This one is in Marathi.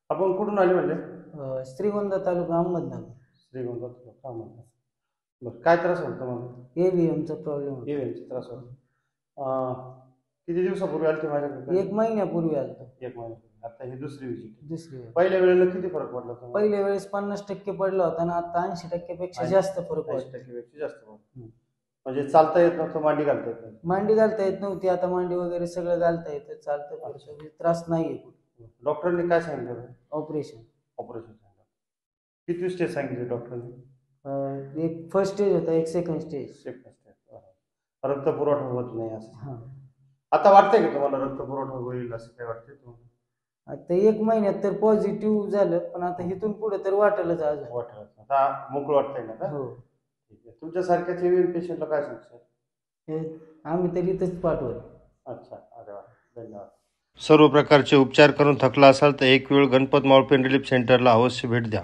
आपण कुठून आले म्हणले? श्रीगोंदा तालुका अहमदनगर. श्रीगोंदा तालुका अहमदनगर. बरं, काय त्रास होतो तुम्हाला? एव्हीएमचा प्रॉब्लेम होता. एव्हीएमचा त्रास होतो. किती दिवसापूर्वी आले ते माझ्याकडे? 1 महिन्यापूर्वी आलतो. 1 महिन्यापूर्वी. आता ही दुसरी विजिट. दुसरी वेळ. पहिल्या वेळेला किती फरक पडला तुम्हाला? पहिल्या वेळेस 50% पडला होता आणि आता 80% पेक्षा जास्त फरक पडला. 80% पेक्षा जास्त फरक. म्हणजे चालता येत नव्हतं, मांडी घालता येत नव्हती. मांडी घालता येत नव्हती, आता मांडी वगैरे सगळं घालता येतं, चालतं फिरतं, त्रास नाहीये. डॉक्टरांनी काय सांगितलं? ऑपरेशन. ऑपरेशन सांगितलं. किती स्टेज सांगितले डॉक्टरांनी? एक फर्स्ट स्टेज होता, एक सेकंड स्टेज. Second stage. रक्त पुरवठा होत नाही असं. आता वाटतंय का तुम्हाला रक्त पुरवठा होईल असं काय वाटतंय तुम्हाला? आता 1 महिन्यात तर पॉझिटिव्ह झालं, पण आता इथून पुढे तर वाटेलच आज. वाटेल आता मोकळं वाटतंय ना? हो. ठीक आहे. तुमच्यासारख्याच एव्हीएम पेशंटला काय सांगशाल? आम्ही तर इथंच पाठवलं. अच्छा, अरे वा, धन्यवाद. सर्व प्रकारचे उपचार करून थकला असाल तर एक वेळ गणपत मावळपेन रिलीफ सेंटरला अवश्य भेट द्या.